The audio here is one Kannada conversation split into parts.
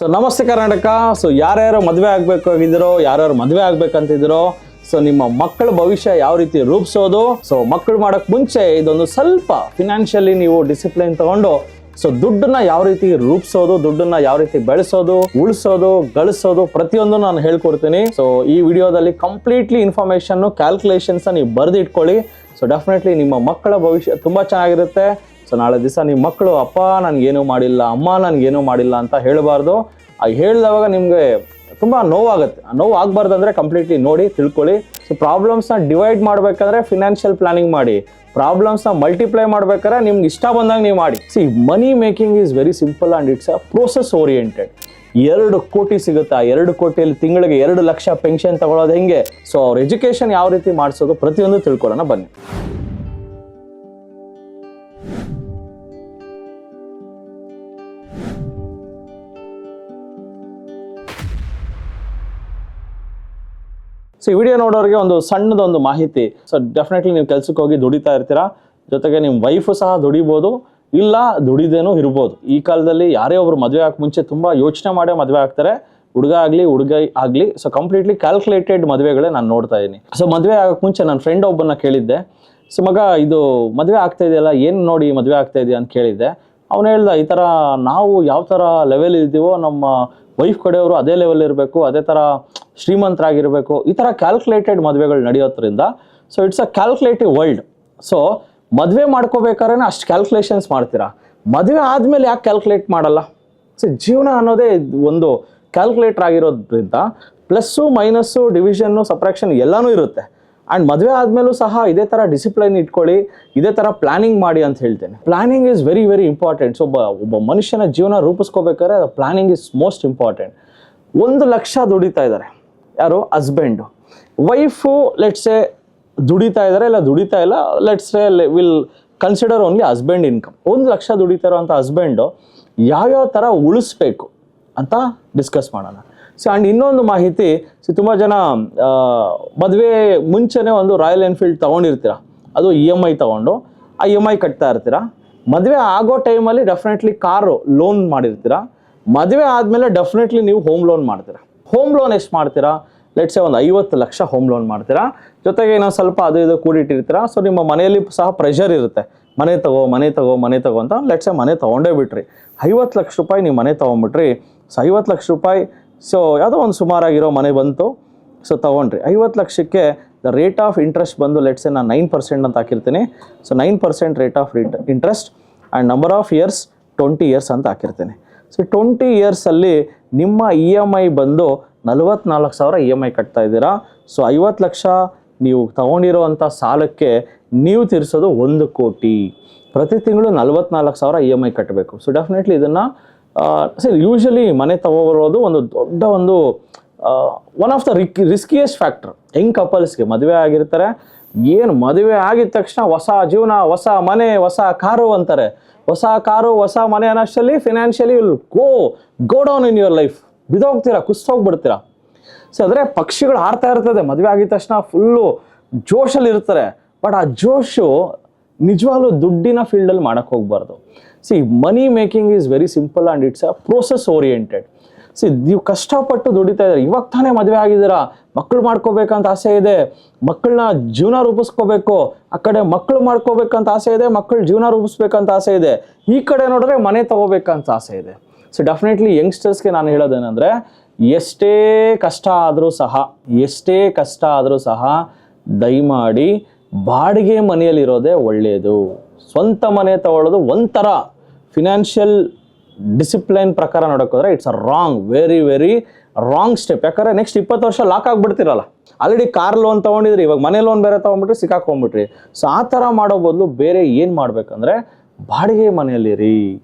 ಸೊ ನಮಸ್ತೆ ಕರ್ನಾಟಕ. ಸೊ ಯಾರ್ಯಾರು ಮದುವೆ ಆಗ್ಬೇಕಾಗಿದ್ದೀರೋ, ಯಾರ್ಯಾರು ಮದುವೆ ಆಗ್ಬೇಕಂತಿದ್ದೀರೋ, ಸೊ ನಿಮ್ಮ ಮಕ್ಕಳ ಭವಿಷ್ಯ ಯಾವ ರೀತಿ ರೂಪಿಸೋದು, ಸೊ ಮಕ್ಕಳು ಮಾಡೋಕ್ಕೆ ಮುಂಚೆ ಇದೊಂದು ಸ್ವಲ್ಪ ಫಿನಾನ್ಷಿಯಲಿ ನೀವು ಡಿಸಿಪ್ಲಿನ್ ತಗೊಂಡು ಸೊ ದುಡ್ಡನ್ನ ಯಾವ ರೀತಿ ರೂಪಿಸೋದು, ದುಡ್ಡನ್ನ ಯಾವ ರೀತಿ ಬೆಳೆಸೋದು, ಉಳಿಸೋದು, ಗಳಿಸೋದು ಪ್ರತಿಯೊಂದು ನಾನು ಹೇಳ್ಕೊಡ್ತೀನಿ. ಸೊ ಈ ವಿಡಿಯೋದಲ್ಲಿ ಕಂಪ್ಲೀಟ್ಲಿ ಇನ್ಫಾರ್ಮೇಶನ್, ಕ್ಯಾಲ್ಕುಲೇಷನ್ಸ್ ನೀವು ಬರೆದಿಟ್ಕೊಳ್ಳಿ. ಸೊ ಡೆಫಿನೆಟ್ಲಿ ನಿಮ್ಮ ಮಕ್ಕಳ ಭವಿಷ್ಯ ತುಂಬ ಚೆನ್ನಾಗಿರುತ್ತೆ. ಸೊ ನಾಳೆ ದಿವಸ ನಿಮ್ಮ ಮಕ್ಕಳು ಅಪ್ಪ ನನಗೇನು ಮಾಡಿಲ್ಲ, ಅಮ್ಮ ನನಗೇನು ಮಾಡಿಲ್ಲ ಅಂತ ಹೇಳಬಾರ್ದು. ಹೇಳಿದವಾಗ ನಿಮಗೆ ತುಂಬ ನೋವಾಗುತ್ತೆ. ನೋವು ಆಗಬಾರ್ದು ಅಂದರೆ ಕಂಪ್ಲೀಟ್ಲಿ ನೋಡಿ ತಿಳ್ಕೊಳ್ಳಿ. ಸೊ ಪ್ರಾಬ್ಲಮ್ಸ್ನ ಡಿವೈಡ್ ಮಾಡಬೇಕಾದ್ರೆ ಫಿನಾನ್ಷಿಯಲ್ ಪ್ಲಾನಿಂಗ್ ಮಾಡಿ, ಪ್ರಾಬ್ಲಮ್ಸ್ನ ಮಲ್ಟಿಪ್ಲೈ ಮಾಡ್ಬೇಕಾದ್ರೆ ನಿಮ್ಗೆ ಇಷ್ಟ ಬಂದಾಗ ನೀವು ಮಾಡಿ. C money making is very simple and it's a process oriented. 2 ಕೋಟಿ ಸಿಗುತ್ತಾ, 2 ಕೋಟಿಯಲ್ಲಿ ತಿಂಗಳಿಗೆ 2 ಲಕ್ಷ ಪೆನ್ಷನ್ ತಗೊಳ್ಳೋದು ಹೆಂಗೆ, ಸೊ ಅವ್ರ ಎಜುಕೇಷನ್ ಯಾವ ರೀತಿ ಮಾಡಿಸೋದು ಪ್ರತಿಯೊಂದು ತಿಳ್ಕೊಳ್ಳೋಣ ಬನ್ನಿ. ಸೊ ಈ ವಿಡಿಯೋ ನೋಡೋರಿಗೆ ಒಂದು ಸಣ್ಣದೊಂದು ಮಾಹಿತಿ. ಸೊ ಡೆಫಿನೆಟ್ಲಿ ನೀವು ಕೆಲ್ಸಕ್ಕೆ ಹೋಗಿ ದುಡಿತಾ ಇರ್ತೀರಾ, ಜೊತೆಗೆ ನಿಮ್ಮ ವೈಫು ಸಹ ದುಡಿಬೋದು, ಇಲ್ಲ ದುಡಿದೇನೂ ಇರ್ಬೋದು. ಈ ಕಾಲದಲ್ಲಿ ಯಾರೇ ಒಬ್ರು ಮದುವೆ ಆಗಕ್ಕೆ ಮುಂಚೆ ತುಂಬ ಯೋಚನೆ ಮಾಡೇ ಮದುವೆ ಆಗ್ತಾರೆ, ಹುಡುಗ ಆಗಲಿ ಹುಡುಗಿ ಆಗಲಿ. ಸೊ ಕಂಪ್ಲೀಟ್ಲಿ ಕ್ಯಾಲ್ಕುಲೇಟೆಡ್ ಮದುವೆಗಳೇ ನಾನು ನೋಡ್ತಾ ಇದ್ದೀನಿ. ಸೊ ಮದುವೆ ಆಗಕ್ಕೆ ಮುಂಚೆ ನನ್ನ ಫ್ರೆಂಡ್ ಒಬ್ಬನ್ನ ಕೇಳಿದ್ದೆ, ಸೊ ಮಗ ಇದು ಮದುವೆ ಆಗ್ತಾ ಇದೆಯಲ್ಲ, ಏನು ನೋಡಿ ಮದುವೆ ಆಗ್ತಾ ಇದೆಯಾ ಅಂತ ಕೇಳಿದ್ದೆ. ಅವನು ಹೇಳ್ದ, ಈ ಥರ ನಾವು ಯಾವ ಥರ ಲೆವೆಲ್ ಇದ್ದೀವೋ ನಮ್ಮ ವೈಫ್ ಕಡೆಯವರು ಅದೇ ಲೆವೆಲ್ ಇರಬೇಕು, ಅದೇ ಥರ ಶ್ರೀಮಂತರಾಗಿರಬೇಕು. ಈ ಥರ ಕ್ಯಾಲ್ಕುಲೇಟೆಡ್ ಮದುವೆಗಳು ನಡೆಯೋದ್ರಿಂದ so it's a calculative world. So ಮದುವೆ ಮಾಡ್ಕೋಬೇಕಾದ್ರೆ ಅಷ್ಟು ಕ್ಯಾಲ್ಕುಲೇಷನ್ಸ್ ಮಾಡ್ತೀರಾ, ಮದುವೆ ಆದಮೇಲೆ ಯಾಕೆ ಕ್ಯಾಲ್ಕುಲೇಟ್ ಮಾಡಲ್ಲ? ಸೊ ಜೀವನ ಅನ್ನೋದೇ ಒಂದು ಕ್ಯಾಲ್ಕುಲೇಟರ್ ಆಗಿರೋದ್ರಿಂದ ಪ್ಲಸ್ಸು ಮೈನಸ್ಸು ಡಿವಿಷನ್ನು ಸಪ್ರಾಕ್ಷನ್ ಎಲ್ಲನೂ ಇರುತ್ತೆ. ಆ್ಯಂಡ್ ಮದುವೆ ಆದಮೇಲೂ ಸಹ ಇದೇ ಥರ ಡಿಸಿಪ್ಲೈನ್ ಇಟ್ಕೊಳ್ಳಿ, ಇದೇ ಥರ ಪ್ಲಾನಿಂಗ್ ಮಾಡಿ ಅಂತ ಹೇಳ್ತೇನೆ. Planning is very very important. So ಒಬ್ಬ ಮನುಷ್ಯನ ಜೀವನ ರೂಪಿಸ್ಕೋಬೇಕಾದ್ರೆ planning is most important. 1 lakh ದುಡಿತಾ ಇದ್ದಾರೆ ಯಾರು? ಹಸ್ಬೆಂಡು. ವೈಫು ಲೆಟ್ಸೆ ದುಡಿತಾ ಇದ್ದಾರೆ, ಇಲ್ಲ ದುಡಿತಾ ಇಲ್ಲ, let's say will consider only husband income. 1 lakh ದುಡಿತಾ ಇರೋಂಥ ಹಸ್ಬೆಂಡು ಯಾವ್ಯಾವ ಥರ ಉಳಿಸ್ಬೇಕು ಅಂತ ಡಿಸ್ಕಸ್ ಮಾಡೋಣ. ಸೊ ಆ್ಯಂಡ್ ಇನ್ನೊಂದು ಮಾಹಿತಿ, ಸೊ ತುಂಬ ಜನ ಮದುವೆ ಮುಂಚೆನೇ ಒಂದು ರಾಯಲ್ ಎನ್ಫೀಲ್ಡ್ ತೊಗೊಂಡಿರ್ತೀರ, ಅದು EMI ತೊಗೊಂಡು ಆ EMI ಕಟ್ತಾ ಇರ್ತೀರ. ಮದುವೆ ಆಗೋ ಟೈಮಲ್ಲಿ ಡೆಫಿನೆಟ್ಲಿ ಕಾರು ಲೋನ್ ಮಾಡಿರ್ತೀರ. ಮದುವೆ ಆದಮೇಲೆ ಡೆಫಿನೆಟ್ಲಿ ನೀವು ಹೋಮ್ ಲೋನ್ ಮಾಡ್ತೀರಾ. ಹೋಮ್ ಲೋನ್ ಎಷ್ಟು ಮಾಡ್ತೀರಾ? ಲೆಟ್ಸೆ ಒಂದು 50 ಲಕ್ಷ ಹೋಮ್ ಲೋನ್ ಮಾಡ್ತೀರಾ. ಜೊತೆಗೆ ಇನ್ನೊಂದು ಸ್ವಲ್ಪ ಅದು ಇದು ಕೂಡಿಟ್ಟಿರ್ತೀರ. ಸೊ ನಿಮ್ಮ ಮನೆಯಲ್ಲಿ ಸಹ ಪ್ರೆಷರ್ ಇರುತ್ತೆ, ಮನೆ ತಗೋ ಮನೆ ತಗೋ ಮನೆ ತಗೋ ಅಂತ. ಲೆಟ್ಸೆ ಮನೆ ತೊಗೊಂಡೇ ಬಿಟ್ರಿ, 50 ಲಕ್ಷ ರೂಪಾಯಿ ನೀವು ಮನೆ ತೊಗೊಂಡ್ಬಿಟ್ರಿ. ಸೊ 50 ಲಕ್ಷ ರೂಪಾಯಿ ಸೊ ಯಾವುದೋ ಒಂದು ಸುಮಾರಾಗಿರೋ ಮನೆ ಬಂತು, ಸೊ ತೊಗೊಂಡ್ರಿ. 50 ಲಕ್ಷಕ್ಕೆ ದ ರೇಟ್ ಆಫ್ ಇಂಟ್ರೆಸ್ಟ್ ಬಂದು ಲೆಟ್ಸೆ ನಾನು 9% ಅಂತ ಹಾಕಿರ್ತೀನಿ. So 9% rate of interest and number of years 20 years ಅಂತ ಹಾಕಿರ್ತೀನಿ. ಸೊ 20 ಇಯರ್ಸಲ್ಲಿ ನಿಮ್ಮ EMI ಬಂದು 44,000 EMI ಕಟ್ತಾ ಇದ್ದೀರಾ. ಸೊ 50 ಲಕ್ಷ ನೀವು ತೊಗೊಂಡಿರೋವಂಥ ಸಾಲಕ್ಕೆ ನೀವು ತೀರಿಸೋದು 1 ಕೋಟಿ. ಪ್ರತಿ ತಿಂಗಳು 44,000 EMI ಕಟ್ಟಬೇಕು. ಸೊ ಡೆಫಿನೆಟ್ಲಿ ಇದನ್ನು ಸರ್ ಯೂಶಲಿ ಮನೆ ತಗೋಬರೋದು ಒಂದು ದೊಡ್ಡ ಒಂದು one of the riskiest factor. Young ಕಪಲ್ಸ್ಗೆ ಮದುವೆ ಆಗಿರ್ತಾರೆ, ಏನು ಮದುವೆ ಆಗಿದ ತಕ್ಷಣ ಹೊಸ ಜೀವನ, ಹೊಸ ಮನೆ, ಹೊಸ ಕಾರು ಅಂತಾರೆ. ಹೊಸ ಕಾರು ಹೊಸ ಮನೆ ಅನ್ನೋಷ್ಟರಲ್ಲಿ financially will go down in your life. ಬಿದ್ದೋಗ್ತೀರಾ, ಕುಸ್ತೋಗ್ಬಿಡ್ತೀರಾ. ಸೊ ಅಂದರೆ ಪಕ್ಷಿಗಳು ಹಾರ್ತಾ ಇರ್ತದೆ, ಮದುವೆ ಆಗಿದ ತಕ್ಷಣ ಫುಲ್ಲು ಜೋಶಲ್ಲಿ ಇರ್ತಾರೆ. ಬಟ್ ಆ ಜೋಶು ನಿಜವಾಗ್ಲೂ ದುಡ್ಡಿನ ಫೀಲ್ಡಲ್ಲಿ ಮಾಡೋಕ್ಕೆ ಹೋಗ್ಬಾರ್ದು. C money making is very simple and it's a process oriented. C ನೀವು ಕಷ್ಟಪಟ್ಟು ದುಡಿತಾ ಇದ್ದಾರೆ, ಇವಾಗ ತಾನೇ ಮದುವೆ ಆಗಿದ್ದೀರಾ, ಮಕ್ಕಳು ಮಾಡ್ಕೋಬೇಕಂತ ಆಸೆ ಇದೆ, ಮಕ್ಕಳನ್ನ ಜೀವನ ರೂಪಿಸ್ಕೋಬೇಕು, ಆ ಕಡೆ ಮಕ್ಕಳು ಮಾಡ್ಕೋಬೇಕಂತ ಆಸೆ ಇದೆ, ಮಕ್ಕಳು ಜೀವನ ರೂಪಿಸ್ಬೇಕಂತ ಆಸೆ ಇದೆ, ಈ ಕಡೆ ನೋಡಿದ್ರೆ ಮನೆ ತಗೋಬೇಕಂತ ಆಸೆ ಇದೆ. ಸೊ ಡೆಫಿನೆಟ್ಲಿ ಯಂಗ್ಸ್ಟರ್ಸ್ಗೆ ನಾನು ಹೇಳೋದೇನೆಂದರೆ, ಎಷ್ಟೇ ಕಷ್ಟ ಆದರೂ ಸಹ ದಯಮಾಡಿ ಬಾಡಿಗೆ ಮನೆಯಲ್ಲಿರೋದೇ ಒಳ್ಳೆಯದು. ಸ್ವಂತ ಮನೆ ತಗೊಳ್ಳೋದು ಒಂಥರ ಫಿನಾನ್ಷಿಯಲ್ ಡಿಸಿಪ್ಲೈನ್ ಪ್ರಕಾರ ನೋಡೋಕ್ಕೋದ್ರೆ it's a wrong, very very wrong step. ಯಾಕಂದರೆ ನೆಕ್ಸ್ಟ್ 20 ವರ್ಷ ಲಾಕ್ ಆಗಿಬಿಡ್ತಿರಲ್ಲ. ಆಲ್ರೆಡಿ ಕಾರ್ ಲೋನ್ ತೊಗೊಂಡಿದ್ರಿ, ಇವಾಗ ಮನೆ ಲೋನ್ ಬೇರೆ ತೊಗೊಂಡ್ಬಿಟ್ರಿ, ಸಿಕ್ಕಾಕೊಂಡ್ಬಿಟ್ರಿ. ಸೊ ಆ ಥರ ಮಾಡೋ ಬದಲು ಬೇರೆ ಏನು ಮಾಡಬೇಕಂದ್ರೆ ಬಾಡಿಗೆ ಮನೆಯಲ್ಲಿರಿ.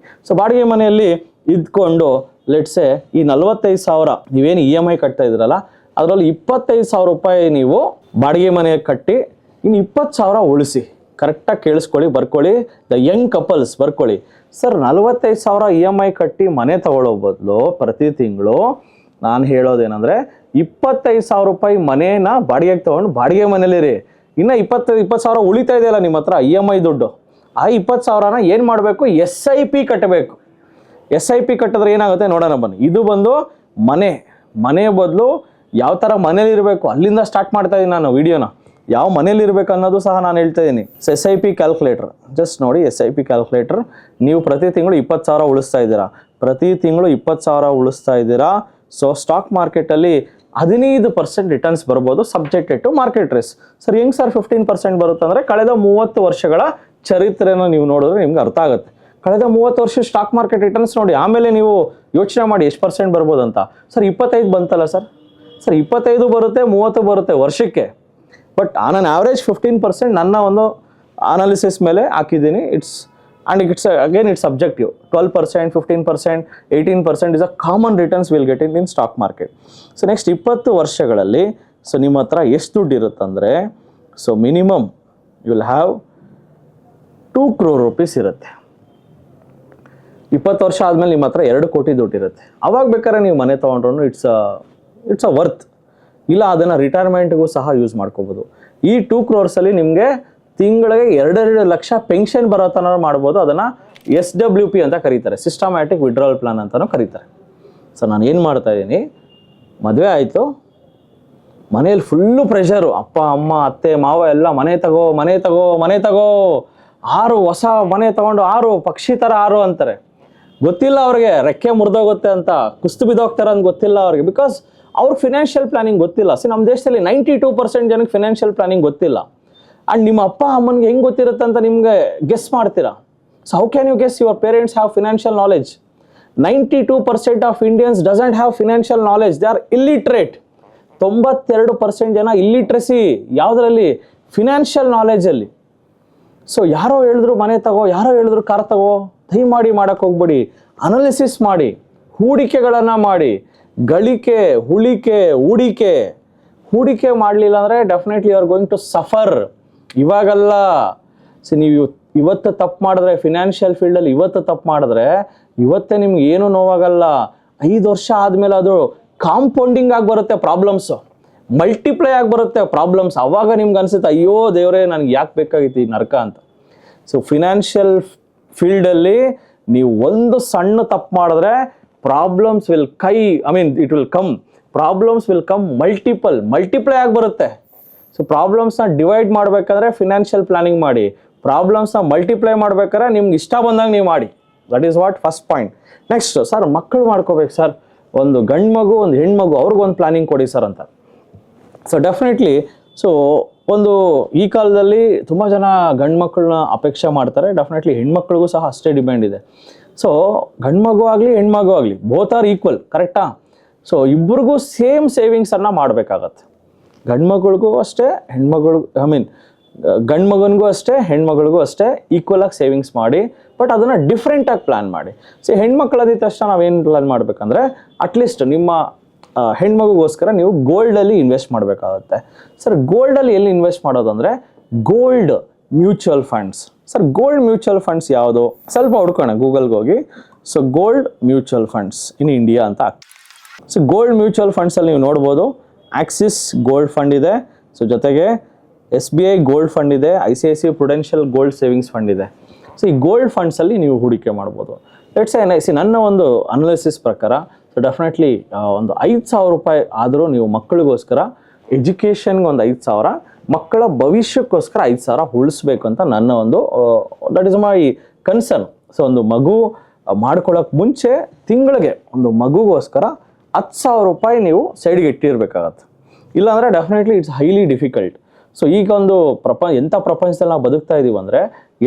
ಸೊ ಬಾಡಿಗೆ ಮನೆಯಲ್ಲಿ ಇದ್ಕೊಂಡು ಲೆಟ್ಸೆ ಈ 45,000 ನೀವೇನು EMI ಕಟ್ತಾ ಇದ್ರಲ್ಲ, ಅದರಲ್ಲಿ 25,000 ರೂಪಾಯಿ ನೀವು ಬಾಡಿಗೆ ಮನೆಗೆ ಕಟ್ಟಿ, ಇನ್ನು 20,000 ಉಳಿಸಿ. ಕರೆಕ್ಟಾಗಿ ಕೇಳಿಸ್ಕೊಳ್ಳಿ, ಬರ್ಕೊಳ್ಳಿ. ದ ಯಂಗ್ ಕಪಲ್ಸ್ ಬರ್ಕೊಳ್ಳಿ. ಸರ್ 45,000 EMI ಕಟ್ಟಿ ಮನೆ ತಗೊಳ್ಳೋ ಬದಲು ಪ್ರತಿ ತಿಂಗಳು ನಾನು ಹೇಳೋದೇನೆಂದರೆ 25,000 ರೂಪಾಯಿ ಮನೇನ ಬಾಡಿಗೆಗೆ ತೊಗೊಂಡು ಬಾಡಿಗೆ ಮನೇಲಿರಿ. ಇನ್ನು 20,000 ಉಳಿತಾ ಇದೆಯಲ್ಲ ನಿಮ್ಮ ಹತ್ರ EMI ದುಡ್ಡು, ಆ 20,000ನ ಏನು ಮಾಡಬೇಕು? SIP ಕಟ್ಟಬೇಕು. SIP ಕಟ್ಟಿದ್ರೆ ಏನಾಗುತ್ತೆ ನೋಡೋಣ ಬನ್ನಿ. ಇದು ಬಂದು ಮನೆ ಬದಲು ಯಾವ ಥರ ಮನೇಲಿ ಇರಬೇಕು ಅಲ್ಲಿಂದ ಸ್ಟಾರ್ಟ್ ಮಾಡ್ತಾ ಇದ್ದೀನಿ ನಾನು ವಿಡಿಯೋನ. ಯಾವ ಮನೇಲಿ ಇರಬೇಕು ಅನ್ನೋದು ಸಹ ನಾನು ಹೇಳ್ತಾ ಇದ್ದೀನಿ. SIP ಕ್ಯಾಲ್ಕುಲೇಟರ್ ಜಸ್ಟ್ ನೋಡಿ. SIP ಕ್ಯಾಲ್ಕುಲೇಟರ್ ನೀವು ಪ್ರತಿ ತಿಂಗಳು 20,000 ಉಳಿಸ್ತಾ ಇದ್ದೀರಾ, ಪ್ರತಿ ತಿಂಗಳು 20,000 ಉಳಿಸ್ತಾ ಇದ್ದೀರಾ. ಸೊ ಸ್ಟಾಕ್ ಮಾರ್ಕೆಟಲ್ಲಿ 15% ರಿಟರ್ನ್ಸ್ ಬರ್ಬೋದು subjected to market risk. Sir ಹೆಂಗೆ ಸರ್ 15% ಬರುತ್ತೆ ಅಂದರೆ ಕಳೆದ 30 ವರ್ಷಗಳ ಚರಿತ್ರೆನ ನೀವು ನೋಡಿದ್ರೆ ನಿಮ್ಗೆ ಅರ್ಥ ಆಗುತ್ತೆ. ಕಳೆದ 30 ವರ್ಷ ಸ್ಟಾಕ್ ಮಾರ್ಕೆಟ್ ರಿಟರ್ನ್ಸ್ ನೋಡಿ, ಆಮೇಲೆ ನೀವು ಯೋಚನೆ ಮಾಡಿ ಎಷ್ಟು % ಬರ್ಬೋದು ಅಂತ. ಸರ್ 25 ಬಂತಲ್ಲ ಸರ್ 25 ಬರುತ್ತೆ, 30 ಬರುತ್ತೆ ವರ್ಷಕ್ಕೆ. ಬಟ್ ಆನ್ ಅನ್ ಆವ್ರೇಜ್ 15% ನನ್ನ ಒಂದು ಅನಾಲಿಸಿಸ್ ಮೇಲೆ ಹಾಕಿದ್ದೀನಿ. It's subjective. 12%, 15%, 18% is a common returns will get in stock market. So next 20 ವರ್ಷಗಳಲ್ಲಿ ಸೊ ನಿಮ್ಮ ಹತ್ರ ಎಷ್ಟು ದುಡ್ಡು ಇರುತ್ತಂದರೆ so minimum you will have 2 crore rupees ಇರುತ್ತೆ. 20 ವರ್ಷ ಆದಮೇಲೆ ನಿಮ್ಮ ಹತ್ರ 2 ಕೋಟಿ ದುಡ್ಡು ಇರುತ್ತೆ. ಅವಾಗ ಬೇಕಾದ್ರೆ ನೀವು ಮನೆ ತೊಗೊಂಡ್ರು ಇಟ್ಸ್ ಅ ವರ್ತ್. ಇಲ್ಲ ಅದನ್ನು ರಿಟೈರ್ಮೆಂಟ್ಗೂ ಸಹ ಯೂಸ್ ಮಾಡ್ಕೋಬೋದು. ಈ 2 crores ನಿಮಗೆ ತಿಂಗಳಿಗೆ 2 ಲಕ್ಷ ಪೆನ್ಷನ್ ಬರೋ ಥರ ಮಾಡ್ಬೋದು. ಅದನ್ನು SWP ಅಂತ ಕರೀತಾರೆ, ಸಿಸ್ಟಮ್ಯಾಟಿಕ್ ವಿಡ್ರಾವಲ್ ಪ್ಲಾನ್ ಅಂತಲೂ ಕರೀತಾರೆ. ಸೊ ನಾನು ಏನು ಮಾಡ್ತಾ ಇದ್ದೀನಿ, ಮದುವೆ ಆಯಿತು, ಮನೇಲಿ ಫುಲ್ಲು ಪ್ರೆಷರು, ಅಪ್ಪ ಅಮ್ಮ ಅತ್ತೆ ಮಾವ ಎಲ್ಲ ಮನೆ ತಗೋ 6 ಹೊಸ ಮನೆ ತೊಗೊಂಡು 6 ಪಕ್ಷಿ ಥರ 6 ಅಂತಾರೆ. ಗೊತ್ತಿಲ್ಲ ಅವ್ರಿಗೆ ರೆಕ್ಕೆ ಮುರಿದೋಗುತ್ತೆ ಅಂತ, ಕುಸ್ತು ಬಿದ್ದೋಗ್ತಾರೆ ಅಂತ ಗೊತ್ತಿಲ್ಲ ಅವ್ರಿಗೆ. ಬಿಕಾಸ್ ಅವ್ರಿಗೆ ಫಿನಾನ್ಷಿಯಲ್ ಪ್ಲಾನಿಂಗ್ ಗೊತ್ತಿಲ್ಲ. ನಮ್ಮ ದೇಶದಲ್ಲಿ 92% ಜನಕ್ಕೆ ಫಿನಾನ್ಷಿಯಲ್ ಪ್ಲಾನಿಂಗ್ ಗೊತ್ತಿಲ್ಲ. ಆ್ಯಂಡ್ ನಿಮ್ಮ ಅಪ್ಪ ಅಮ್ಮನಿಗೆ ಹೆಂಗೆ ಗೊತ್ತಿರುತ್ತೆ ಅಂತ ನಿಮಗೆ ಗೆಸ್ ಮಾಡ್ತೀರಾ. So how can you guess your parents have financial knowledge? 92% of Indians doesn't have financial knowledge. They are illiterate. 92% ಜನ ಇಲ್ಲಿಟ್ರೆಸಿ ಯಾವುದರಲ್ಲಿ? ಫಿನಾನ್ಷಿಯಲ್ ನಾಲೆಜಲ್ಲಿ. ಸೊ ಯಾರೋ ಹೇಳಿದ್ರು ಮನೆ ತಗೋ, ಯಾರೋ ಹೇಳಿದ್ರು ಕಾರ್ ತಗೋ, ದಯಮಾಡಿ ಮಾಡೋಕ್ಕೆ ಹೋಗ್ಬೇಡಿ. ಅನಾಲಿಸಿಸ್ ಮಾಡಿ, ಹೂಡಿಕೆಗಳನ್ನು ಮಾಡಿ. ಗಳಿಕೆ, ಹುಳಿಕೆ, ಹೂಡಿಕೆ ಮಾಡಲಿಲ್ಲ ಅಂದರೆ definitely you are going to suffer. ಇವಾಗಲ್ಲ. ಸೊ ನೀವು ಇವತ್ತು ತಪ್ಪು ಮಾಡಿದ್ರೆ ಫಿನಾನ್ಷಿಯಲ್ ಫೀಲ್ಡಲ್ಲಿ ಇವತ್ತೇ ನಿಮ್ಗೆ ಏನೂ ನೋವಾಗಲ್ಲ. 5 ವರ್ಷ ಆದಮೇಲೆ ಅದು ಕಾಂಪೌಂಡಿಂಗ್ ಆಗಿ ಬರುತ್ತೆ ಪ್ರಾಬ್ಲಮ್ಸು, ಮಲ್ಟಿಪ್ಲೈ ಆಗಿ ಬರುತ್ತೆ ಪ್ರಾಬ್ಲಮ್ಸ್. ಆವಾಗ ನಿಮ್ಗೆ ಅನಿಸುತ್ತೆ ಅಯ್ಯೋ ದೇವರೇ ನನಗೆ ಯಾಕೆ ಬೇಕಾಗಿತ್ತು ಈ ನರಕ ಅಂತ. ಸೊ ಫಿನಾನ್ಷಿಯಲ್ ಫೀಲ್ಡಲ್ಲಿ ನೀವು ಒಂದು ಸಣ್ಣ ತಪ್ಪು ಮಾಡಿದ್ರೆ ಪ್ರಾಬ್ಲಮ್ಸ್ ವಿಲ್ ಕಮ್ ಮಲ್ಟಿಪ್ಲೈ ಆಗಿ ಬರುತ್ತೆ. ಸೊ ಪ್ರಾಬ್ಲಮ್ಸ್ನ ಡಿವೈಡ್ ಮಾಡಬೇಕಾದ್ರೆ ಫಿನಾನ್ಷಿಯಲ್ ಪ್ಲಾನಿಂಗ್ ಮಾಡಿ, ಪ್ರಾಬ್ಲಮ್ಸ್ನ ಮಲ್ಟಿಪ್ಲೈ ಮಾಡ್ಬೇಕಾದ್ರೆ ನಿಮ್ಗೆ ಇಷ್ಟ ಬಂದಾಗ ನೀವು ಮಾಡಿ. That is what first point. Next, sir ಮಕ್ಕಳು ಮಾಡ್ಕೋಬೇಕು ಸರ್, ಒಂದು ಗಂಡು ಮಗು ಒಂದು ಹೆಣ್ಮಗು ಅವ್ರಿಗೊಂದು ಪ್ಲಾನಿಂಗ್ ಕೊಡಿ ಸರ್ ಅಂತ. ಸೊ ಡೆಫಿನೆಟ್ಲಿ ಈ ಕಾಲದಲ್ಲಿ ತುಂಬ ಜನ ಗಂಡು ಮಕ್ಕಳನ್ನ ಅಪೇಕ್ಷೆ ಮಾಡ್ತಾರೆ. ಡೆಫಿನೆಟ್ಲಿ ಹೆಣ್ಮಕ್ಳಿಗೂ ಸಹ ಅಷ್ಟೇ ಡಿಮ್ಯಾಂಡ್ ಇದೆ. ಸೊ ಗಂಡು ಮಗು ಆಗಲಿ ಹೆಣ್ಮಗು ಆಗಲಿ ಬೋತ್ ಆರ್ ಈಕ್ವಲ್, ಕರೆಕ್ಟಾ? ಸೊ ಇಬ್ಬರಿಗೂ ಸೇಮ್ ಸೇವಿಂಗ್ಸನ್ನು ಮಾಡಬೇಕಾಗತ್ತೆ. ಗಂಡು ಮಗಳಿಗೂ ಅಷ್ಟೇ ಗಂಡು ಮಗನಿಗೂ ಅಷ್ಟೇ ಹೆಣ್ಮಗಳಿಗೂ ಅಷ್ಟೇ ಈಕ್ವಲಾಗಿ ಸೇವಿಂಗ್ಸ್ ಮಾಡಿ. ಬಟ್ ಅದನ್ನು ಡಿಫ್ರೆಂಟಾಗಿ ಪ್ಲ್ಯಾನ್ ಮಾಡಿ. ಸೊ ಹೆಣ್ಮಕ್ಳಾದ ತಕ್ಷಣ ನಾವೇನು ಪ್ಲ್ಯಾನ್ ಮಾಡಬೇಕಂದ್ರೆ ಅಟ್ಲೀಸ್ಟ್ ನಿಮ್ಮ ಹೆಣ್ಮಗುಗೋಸ್ಕರ ನೀವು ಗೋಲ್ಡಲ್ಲಿ ಇನ್ವೆಸ್ಟ್ ಮಾಡಬೇಕಾಗುತ್ತೆ. ಸರ್ ಗೋಲ್ಡಲ್ಲಿ ಎಲ್ಲಿ ಇನ್ವೆಸ್ಟ್ ಮಾಡೋದಂದರೆ gold mutual funds. Sir gold mutual funds ಯಾವುದು? ಸ್ವಲ್ಪ ಹುಡ್ಕೋಣ ಗೂಗಲ್ಗೆ ಹೋಗಿ. So gold mutual funds in India ಅಂತ. ಸೊ ಗೋಲ್ಡ್ ಮ್ಯೂಚುವಲ್ ಫಂಡ್ಸಲ್ಲಿ ನೀವು ನೋಡ್ಬೋದು, ಆಕ್ಸಿಸ್ ಗೋಲ್ಡ್ ಫಂಡ್ ಇದೆ. ಸೊ ಜೊತೆಗೆ SBI ಗೋಲ್ಡ್ ಫಂಡ್ ಇದೆ, ICICI Prudential gold savings fund ಇದೆ. ಸೊ ಈ ಗೋಲ್ಡ್ ಫಂಡ್ಸಲ್ಲಿ ನೀವು ಹೂಡಿಕೆ ಮಾಡ್ಬೋದು. ನನ್ನ ಒಂದು ಅನಾಲಿಸಿಸ್ ಪ್ರಕಾರ ಸೊ ಡೆಫಿನೆಟ್ಲಿ ಒಂದು 5,000 ರೂಪಾಯಿ ಆದರೂ ನೀವು ಮಕ್ಕಳಿಗೋಸ್ಕರ ಎಜುಕೇಷನ್ಗೆ ಒಂದು 5,000, ಮಕ್ಕಳ ಭವಿಷ್ಯಕ್ಕೋಸ್ಕರ 5,000 ಉಳಿಸ್ಬೇಕು ಅಂತ ನನ್ನ ಒಂದು that is my concern. So ಒಂದು ಮಗು ಮಾಡ್ಕೊಳ್ಳೋಕೆ ಮುಂಚೆ ತಿಂಗಳಿಗೆ ಒಂದು ಮಗುಗೋಸ್ಕರ 10,000 ರೂಪಾಯಿ ನೀವು ಸೈಡ್ಗೆ ಇಟ್ಟಿರಬೇಕಾಗತ್ತೆ. ಇಲ್ಲಾಂದರೆ definitely it's highly difficult. So ಈಗ ಒಂದು ಎಂಥ ಪ್ರಪಂಚದಲ್ಲಿ ನಾವು ಬದುಕ್ತಾ ಇದ್ದೀವಿ ಅಂದರೆ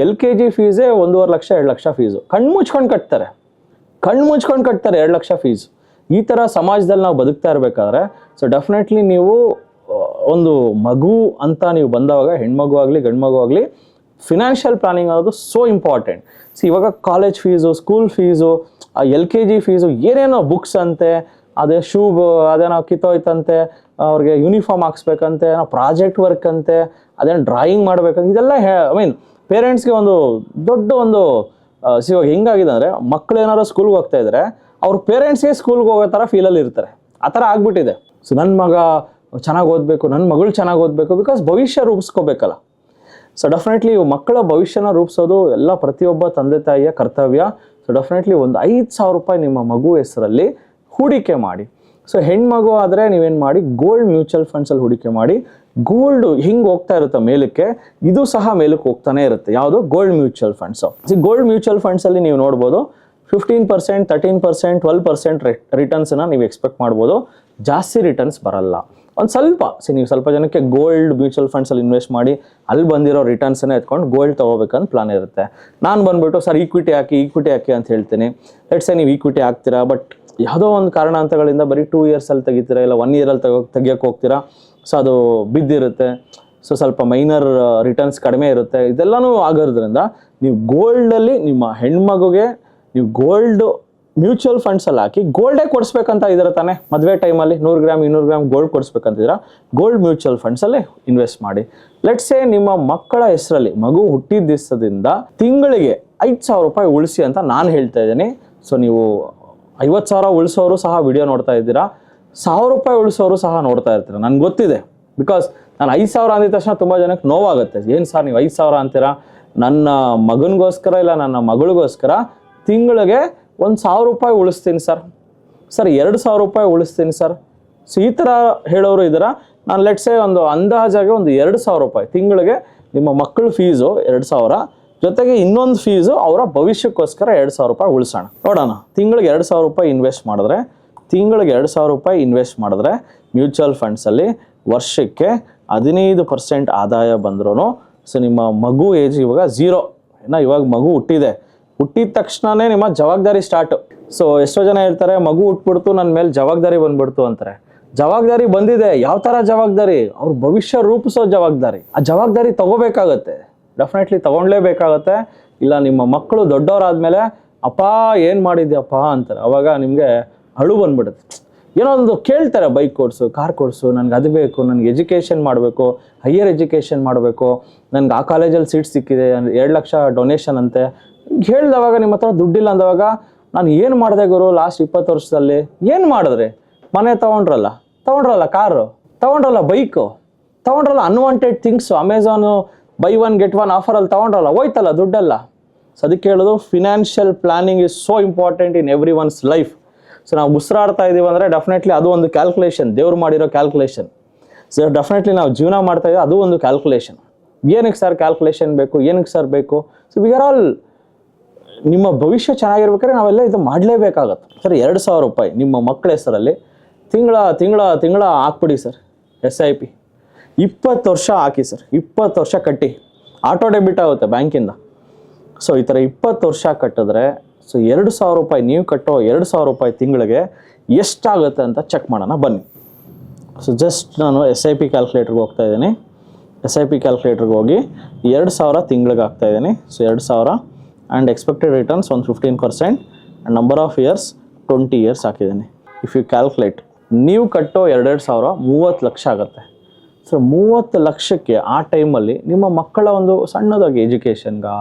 LKG ಫೀಸೇ 1.5 ಲಕ್ಷ 2 ಲಕ್ಷ ಫೀಸು. ಕಣ್ಣು ಮುಚ್ಕೊಂಡು ಕಟ್ತಾರೆ 2 ಲಕ್ಷ ಫೀಸ್. ಈ ಥರ ಸಮಾಜದಲ್ಲಿ ನಾವು ಬದುಕ್ತಾ ಇರಬೇಕಾದ್ರೆ ಸೊ ಡೆಫಿನೆಟ್ಲಿ ನೀವು ಒಂದು ಮಗು ಅಂತ ನೀವು ಬಂದಾಗ ಹೆಣ್ಮಗು ಆಗಲಿ ಗಂಡು ಮಗು ಆಗಲಿ ಫಿನಾನ್ಷಿಯಲ್ ಪ್ಲಾನಿಂಗ್ ಅನ್ನೋದು ಸೋ ಇಂಪಾರ್ಟೆಂಟ್. ಸೊ ಇವಾಗ college fees, school fees, LKG fees, ಏನೇನೋ ಬುಕ್ಸ್ ಅಂತೆ, ಅದೇ ಅದೇನೋ ಕಿತ್ತೋಯ್ತಂತೆ, ಅವ್ರಿಗೆ ಯೂನಿಫಾರ್ಮ್ ಹಾಕ್ಸ್ಬೇಕಂತೆ, ಪ್ರಾಜೆಕ್ಟ್ ವರ್ಕ್ ಅಂತೆ, ಅದೇನೋ ಡ್ರಾಯಿಂಗ್ ಮಾಡ್ಬೇಕಂತ, ಇದೆಲ್ಲ ಪೇರೆಂಟ್ಸ್ಗೆ ಒಂದು ದೊಡ್ಡ ಒಂದು ಇವಾಗ ಹೆಂಗಾಗಿದೆ ಅಂದರೆ ಮಕ್ಕಳು ಏನಾದ್ರು ಸ್ಕೂಲ್ಗೆ ಹೋಗ್ತಾ ಇದ್ದಾರೆ ಅವ್ರ ಪೇರೆಂಟ್ಸ್ಗೆ ಸ್ಕೂಲ್ಗೆ ಹೋಗೋ ಥರ ಫೀಲಲ್ಲಿ ಇರ್ತಾರೆ. ಆ ಥರ ಆಗ್ಬಿಟ್ಟಿದೆ. ಸೊ ನನ್ನ ಮಗ ಚೆನ್ನಾಗಿ ಓದಬೇಕು, ನನ್ನ ಮಗಳು ಚೆನ್ನಾಗಿ ಓದಬೇಕು, ಬಿಕಾಸ್ ಭವಿಷ್ಯ ರೂಪಿಸ್ಕೋಬೇಕಲ್ಲ. ಸೊ ಡೆಫಿನೆಟ್ಲಿ ಮಕ್ಕಳ ಭವಿಷ್ಯನ ರೂಪಿಸೋದು ಎಲ್ಲ ಪ್ರತಿಯೊಬ್ಬ ತಂದೆ ತಾಯಿಯ ಕರ್ತವ್ಯ. ಸೊ ಡೆಫಿನೆಟ್ಲಿ ಒಂದು 5,000 ರೂಪಾಯಿ ನಿಮ್ಮ ಮಗು ಹೆಸರಲ್ಲಿ ಹೂಡಿಕೆ ಮಾಡಿ. ಸೊ ಹೆಣ್ಮಗು ಆದರೆ ನೀವೇನು ಮಾಡಿ, ಗೋಲ್ಡ್ ಮ್ಯೂಚುವಲ್ ಫಂಡ್ಸಲ್ಲಿ ಹೂಡಿಕೆ ಮಾಡಿ. ಗೋಲ್ಡ್ ಹಿಂಗೆ ಹೋಗ್ತಾ ಇರುತ್ತೆ ಮೇಲಕ್ಕೆ, ಇದು ಸಹ ಮೇಲಕ್ಕೆ ಹೋಗ್ತಾನೆ ಇರುತ್ತೆ. ಯಾವುದು? Gold mutual funds. Gold mutual ಫಂಡ್ಸಲ್ಲಿ ನೀವು ನೋಡ್ಬೋದು 15%, 13%, 12% ರಿಟರ್ನ್ಸನ್ನ ನೀವು ಎಕ್ಸ್ಪೆಕ್ಟ್ ಮಾಡ್ಬೋದು. ಜಾಸ್ತಿ ರಿಟರ್ನ್ಸ್ ಬರಲ್ಲ. ಒಂದು ಸ್ವಲ್ಪ ನೀವು ಸ್ವಲ್ಪ ಜನಕ್ಕೆ ಗೋಲ್ಡ್ ಮ್ಯೂಚುವಲ್ ಫಂಡ್ಸಲ್ಲಿ ಇನ್ವೆಸ್ಟ್ ಮಾಡಿ ಅಲ್ಲಿ ಬಂದಿರೋ ರಿಟರ್ನ್ಸನ್ನೇ ಎತ್ಕೊಂಡು ಗೋಲ್ಡ್ ತೊಗೋಬೇಕಂತ ಪ್ಲಾನ್ ಇರುತ್ತೆ. ನಾನು ಬಂದುಬಿಟ್ಟು ಸರ್ ಈಕ್ವಿಟಿ ಹಾಕಿ ಅಂತ ಹೇಳ್ತೀನಿ. ಲೆಟ್ಸ್ ಸೇ ನೀವು ಈಕ್ವಿಟಿ ಹಾಕ್ತೀರಾ, ಬಟ್ ಯಾವುದೋ ಒಂದು ಕಾರಣಾಂತರಗಳಿಂದ ಬರೀ 2 ಇಯರ್ಸಲ್ಲಿ ತೆಗಿತೀರಾ, ಇಲ್ಲ 1 ಇಯರಲ್ಲಿ ತೆಗಿಯೋಕ್ಕೆ ಹೋಗ್ತೀರಾ. ಸೊ ಅದು ಬಿದ್ದಿರುತ್ತೆ. ಸೊ ಸ್ವಲ್ಪ ಮೈನರ್ ರಿಟರ್ನ್ಸ್ ಕಡಿಮೆ ಇರುತ್ತೆ. ಇದೆಲ್ಲನೂ ಆಗೋದ್ರಿಂದ ನೀವು ಗೋಲ್ಡಲ್ಲಿ ನಿಮ್ಮ ಹೆಣ್ಮಗುಗೆ ನೀವು ಗೋಲ್ಡ್ ಮ್ಯೂಚುವಲ್ ಫಂಡ್ಸಲ್ಲಿ ಹಾಕಿ ಗೋಲ್ಡೇ ಕೊಡಿಸ್ಬೇಕಂತ ಇದ್ರೆ ತಾನೆ, ಮದುವೆ ಟೈಮಲ್ಲಿ 100 ಗ್ರಾಮ್ 200 ಗ್ರಾಮ್ ಗೋಲ್ಡ್ ಕೊಡಿಸ್ಬೇಕಂತಿದ್ರ ಗೋಲ್ಡ್ ಮ್ಯೂಚುವಲ್ ಫಂಡ್ಸಲ್ಲಿ ಇನ್ವೆಸ್ಟ್ ಮಾಡಿ. ಲೆಟ್ಸ್ ಸೇ ನಿಮ್ಮ ಮಕ್ಕಳ ಹೆಸರಲ್ಲಿ ಮಗು ಹುಟ್ಟಿದ ದಿವಸದಿಂದ ತಿಂಗಳಿಗೆ 5,000 ರೂಪಾಯಿ ಉಳಿಸಿ ಅಂತ ನಾನು ಹೇಳ್ತಾ ಇದ್ದೀನಿ. ಸೊ ನೀವು 50,000 ಉಳಿಸೋರು ಸಹ ವಿಡಿಯೋ ನೋಡ್ತಾ ಇದ್ದೀರಾ, 1,000 ರೂಪಾಯಿ ಉಳಿಸೋರು ಸಹ ನೋಡ್ತಾ ಇರ್ತೀರ. ನನಗೆ ಗೊತ್ತಿದೆ, ಬಿಕಾಸ್ ನಾನು 5,000 ಅಂದಿದ ತಕ್ಷಣ ತುಂಬ ಜನಕ್ಕೆ ನೋವಾಗುತ್ತೆ. ಏನು ಸರ್ ನೀವು 5,000 ಅಂತೀರಾ? ನನ್ನ ಮಗನಿಗೋಸ್ಕರ ಇಲ್ಲ ನನ್ನ ಮಗಳಿಗೋಸ್ಕರ ತಿಂಗಳಿಗೆ 1,000 ರೂಪಾಯಿ ಉಳಿಸ್ತೀನಿ ಸರ್, 2,000 ರೂಪಾಯಿ ಉಳಿಸ್ತೀನಿ ಸರ್. ಸೊ ಈ ಥರ ಹೇಳೋರು ಇದ್ದೀರಾ. ನಾನು ಲೆಟ್ಸೇ ಒಂದು ಅಂದಾಜಾಗಿ ಒಂದು 2,000 ರೂಪಾಯಿ ತಿಂಗಳಿಗೆ ನಿಮ್ಮ ಮಕ್ಕಳ ಫೀಸು 2,000, ಜೊತೆಗೆ ಇನ್ನೊಂದು ಫೀಸು ಅವರ ಭವಿಷ್ಯಕ್ಕೋಸ್ಕರ 2,000 ರೂಪಾಯಿ ಉಳಿಸೋಣ. ನೋಡೋಣ, ತಿಂಗಳಿಗೆ 2,000 ರೂಪಾಯಿ ಇನ್ವೆಸ್ಟ್ ಮಾಡಿದ್ರೆ ಮ್ಯೂಚುವಲ್ ಫಂಡ್ಸಲ್ಲಿ ವರ್ಷಕ್ಕೆ 15% ಆದಾಯ ಬಂದ್ರೂ ಸೊ ನಿಮ್ಮ ಮಗು ಏಜ್ ಇವಾಗ 0. ಇವಾಗ ಮಗು ಹುಟ್ಟಿದ ತಕ್ಷಣನೇ ನಿಮ್ಮ ಜವಾಬ್ದಾರಿ ಸ್ಟಾರ್ಟು. ಸೊ ಎಷ್ಟೋ ಜನ ಹೇಳ್ತಾರೆ ಮಗು ಹುಟ್ಬಿಡ್ತು ನನ್ನ ಮೇಲೆ ಜವಾಬ್ದಾರಿ ಬಂದ್ಬಿಡ್ತು ಅಂತಾರೆ. ಜವಾಬ್ದಾರಿ ಬಂದಿದೆ. ಯಾವ ಥರ ಜವಾಬ್ದಾರಿ? ಅವ್ರ ಭವಿಷ್ಯ ರೂಪಿಸೋ ಜವಾಬ್ದಾರಿ. ಆ ಜವಾಬ್ದಾರಿ ತಗೋಬೇಕಾಗತ್ತೆ, ಡೆಫಿನೆಟ್ಲಿ ತಗೊಳ್ಳೇಬೇಕಾಗತ್ತೆ. ಇಲ್ಲ ನಿಮ್ಮ ಮಕ್ಕಳು ದೊಡ್ಡವರಾದ್ಮೇಲೆ ಅಪ್ಪ ಏನು ಮಾಡಿದ್ಯಪ್ಪ ಅಂತಾರೆ, ಅವಾಗ ನಿಮಗೆ ಅಳು ಬಂದ್ಬಿಡುತ್ತೆ. ಏನೋ ಒಂದು ಕೇಳ್ತಾರೆ, ಬೈಕ್ ಕೊಡಿಸು, ಕಾರ್ ಕೊಡಿಸು, ನನಗೆ ಅದು ಬೇಕು, ನನಗೆ ಎಜುಕೇಷನ್ ಮಾಡಬೇಕು, ಹೈಯರ್ ಎಜುಕೇಷನ್ ಮಾಡಬೇಕು, ನನಗೆ ಆ ಕಾಲೇಜಲ್ಲಿ ಸೀಟ್ ಸಿಕ್ಕಿದೆ, 2 ಲಕ್ಷ ಡೊನೇಷನ್ ಅಂತೆ. ಹೇಳ್ದವಾಗ ನಿಮ್ಮ ಹತ್ರ ದುಡ್ಡಿಲ್ಲ ಅಂದವಾಗ ನಾನು ಏನು ಮಾಡಿದೆ ಗುರು ಲಾಸ್ಟ್ 20 ವರ್ಷದಲ್ಲಿ? ಏನು ಮಾಡಿದ್ರಿ? ಮನೆ ತೊಗೊಂಡ್ರಲ್ಲ, ಕಾರು ತೊಗೊಂಡ್ರಲ್ಲ, ಬೈಕು ತೊಗೊಂಡ್ರಲ್ಲ, unwanted things, Amazon buy 1 get 1 ಆಫರಲ್ಲಿ ತೊಗೊಂಡ್ರಲ್ಲ, ಹೋಯ್ತಲ್ಲ ದುಡ್ಡೆಲ್ಲ. ಸೊ ಅದಕ್ಕೆ ಹೇಳೋದು financial planning is so important in every one's life. So ನಾವು ಉಸಿರಾಡ್ತಾ ಇದ್ದೀವಿ ಅಂದರೆ ಡೆಫಿನೆಟ್ಲಿ ಅದು ಒಂದು ಕ್ಯಾಲ್ಕುಲೇಷನ್, ದೇವ್ರು ಮಾಡಿರೋ ಕ್ಯಾಲ್ಕುಲೇಷನ್. ಸೊ ಡೆಫಿನೆಟ್ಲಿ ನಾವು ಜೀವನ ಮಾಡ್ತಾ ಇದ್ದೀವಿ, ಅದು ಒಂದು ಕ್ಯಾಲ್ಕುಲೇಷನ್. ಏನಕ್ಕೆ ಸರ್ ಕ್ಯಾಲ್ಕುಲೇಷನ್ ಬೇಕು? ಏನಕ್ಕೆ ಸರ್ ಬೇಕು? ಸೊ ವಿ ಆರ್ ಆಲ್, ನಿಮ್ಮ ಭವಿಷ್ಯ ಚೆನ್ನಾಗಿರ್ಬೇಕಾದ್ರೆ ನಾವೆಲ್ಲ ಇದು ಮಾಡಲೇಬೇಕಾಗತ್ತೆ. ಸರ್ 2,000 ರೂಪಾಯಿ ನಿಮ್ಮ ಮಕ್ಕಳ ಹೆಸರಲ್ಲಿ ತಿಂಗಳ ಹಾಕ್ಬಿಡಿ ಸರ್. SIP 20 ವರ್ಷ ಹಾಕಿ ಸರ್, 20 ವರ್ಷ ಕಟ್ಟಿ, ಆಟೋ ಡೆಬಿಟ್ ಆಗುತ್ತೆ ಬ್ಯಾಂಕಿಂದ. ಸೊ ಈ ಥರ 20 ವರ್ಷ ಕಟ್ಟಿದ್ರೆ ಸೊ 2,000 ರೂಪಾಯಿ, ನೀವು ಕಟ್ಟೋ 2,000 ರೂಪಾಯಿ ತಿಂಗಳಿಗೆ ಎಷ್ಟಾಗುತ್ತೆ ಅಂತ ಚೆಕ್ ಮಾಡೋಣ ಬನ್ನಿ. ಸೊ ಜಸ್ಟ್ ನಾನು SIP ಕ್ಯಾಲ್ಕುಲೇಟ್ರಿಗೆ ಹೋಗ್ತಾ ಇದ್ದೀನಿ. SIP ಕ್ಯಾಲ್ಕುಲೇಟ್ರಿಗೆ ಹೋಗಿ 2,000 ತಿಂಗಳಿಗೆ ಹಾಕ್ತಾ ಇದ್ದೀನಿ. ಸೊ 2,000 ಆ್ಯಂಡ್ ಎಕ್ಸ್ಪೆಕ್ಟೆಡ್ ರಿಟರ್ನ್ಸ್ ಒಂದು 15% and number of years 20 years ಹಾಕಿದ್ದೀನಿ. ಇಫ್ ಯು ಕ್ಯಾಲ್ಕುಲೇಟ್, ನೀವು ಕಟ್ಟೋ 2,000 30 ಲಕ್ಷ ಆಗುತ್ತೆ. ಸೊ 30 ಲಕ್ಷಕ್ಕೆ ಆ ಟೈಮಲ್ಲಿ ನಿಮ್ಮ ಮಕ್ಕಳ ಒಂದು ಸಣ್ಣದಾಗಿ ಎಜುಕೇಷನ್ಗೆ,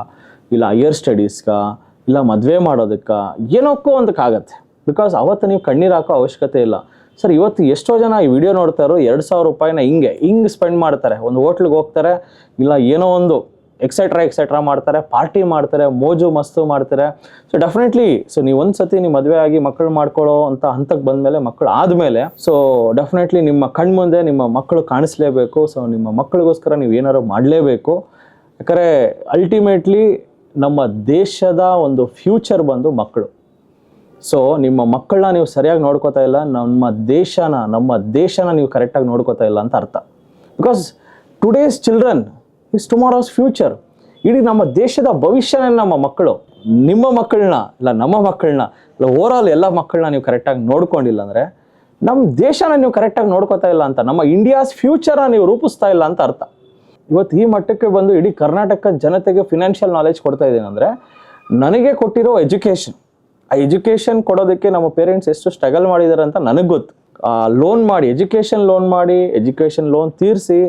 ಇಲ್ಲ ಹೈಯರ್ ಸ್ಟಡೀಸ್ಗೆ, ಇಲ್ಲ ಮದುವೆ ಮಾಡೋದಕ್ಕೆ, ಏನಕ್ಕೋ ಒಂದಕ್ಕಾಗತ್ತೆ. ಬಿಕಾಸ್ ಅವತ್ತು ನೀವು ಕಣ್ಣೀರು ಹಾಕೋ ಅವಶ್ಯಕತೆ ಇಲ್ಲ. ಸರ್ ಇವತ್ತು ಎಷ್ಟೋ ಜನ ಈ ವಿಡಿಯೋ ನೋಡ್ತಾರೋ 2,000 ರೂಪಾಯಿನ ಹಿಂಗೆ ಸ್ಪೆಂಡ್ ಮಾಡ್ತಾರೆ. ಒಂದು ಹೋಟ್ಲಿಗೆ ಹೋಗ್ತಾರೆ, ಇಲ್ಲ ಏನೋ ಒಂದು ಎಕ್ಸೆಟ್ರಾ ಮಾಡ್ತಾರೆ, ಪಾರ್ಟಿ ಮಾಡ್ತಾರೆ, ಮೋಜು ಮಸ್ತು ಮಾಡ್ತಾರೆ. ಸೊ ಡೆಫಿನೆಟ್ಲಿ ಸೊ ನೀವು ಒಂದು ಸತಿ ನೀವು ಮದುವೆ ಆಗಿ ಮಕ್ಕಳು ಮಾಡ್ಕೊಳ್ಳೋ ಅಂತ ಹಂತಕ್ಕೆ ಬಂದಮೇಲೆ, ಮಕ್ಕಳು ಆದಮೇಲೆ ಸೊ ಡೆಫಿನೆಟ್ಲಿ ನಿಮ್ಮ ಕಣ್ಮುಂದೆ ನಿಮ್ಮ ಮಕ್ಕಳು ಕಾಣಿಸ್ಲೇಬೇಕು. ಸೊ ನಿಮ್ಮ ಮಕ್ಕಳಿಗೋಸ್ಕರ ನೀವು ಏನಾದ್ರು ಮಾಡಲೇಬೇಕು. ಯಾಕಂದರೆ ಅಲ್ಟಿಮೇಟ್ಲಿ ನಮ್ಮ ದೇಶದ ಒಂದು ಫ್ಯೂಚರ್ ಬಂದು ಮಕ್ಕಳು. ಸೊ ನಿಮ್ಮ ಮಕ್ಕಳನ್ನ ನೀವು ಸರಿಯಾಗಿ ನೋಡ್ಕೋತಾ ಇಲ್ಲ, ನಮ್ಮ ದೇಶನ ನೀವು ಕರೆಕ್ಟಾಗಿ ನೋಡ್ಕೋತಾ ಇಲ್ಲ ಅಂತ ಅರ್ಥ. Because today's children is tomorrow's future. ಇಡೀ ನಮ್ಮ ದೇಶದ ಭವಿಷ್ಯನೇ ನಮ್ಮ ಮಕ್ಕಳು. ನಿಮ್ಮ ಮಕ್ಕಳನ್ನ ಇಲ್ಲ ನಮ್ಮ ಮಕ್ಕಳನ್ನ ಇಲ್ಲ ಓವರಾಲ್ ಎಲ್ಲ ಮಕ್ಕಳನ್ನ ನೀವು ಕರೆಕ್ಟಾಗಿ ನೋಡ್ಕೊಂಡಿಲ್ಲ ಅಂದರೆ ನಮ್ಮ ದೇಶನ ನೀವು ಕರೆಕ್ಟಾಗಿ ನೋಡ್ಕೋತಾ ಇಲ್ಲ ಅಂತ, ನಮ್ಮ ಇಂಡಿಯಾಸ್ ಫ್ಯೂಚರ್ನ ನೀವು ರೂಪಿಸ್ತಾ ಇಲ್ಲ ಅಂತ ಅರ್ಥ. ಇವತ್ತು ಈ ಮಟ್ಟಕ್ಕೆ ಬಂದು ಇಡೀ ಕರ್ನಾಟಕ ಜನತೆಗೆ ಫಿನಾನ್ಷಿಯಲ್ ನಾಲೆಜ್ ಕೊಡ್ತಾ ಇದ್ದೀನಿ ಅಂದರೆ ನನಗೆ ಕೊಟ್ಟಿರೋ ಎಜುಕೇಷನ್. ಆ ಎಜುಕೇಷನ್ ಕೊಡೋದಕ್ಕೆ ನಮ್ಮ ಪೇರೆಂಟ್ಸ್ ಎಷ್ಟು ಸ್ಟ್ರಗಲ್ ಮಾಡಿದ್ದಾರೆ ಅಂತ ನನಗೆ ಗೊತ್ತು. ಲೋನ್ ಮಾಡಿ ಎಜುಕೇಷನ್ ಲೋನ್ ತೀರಿಸಿ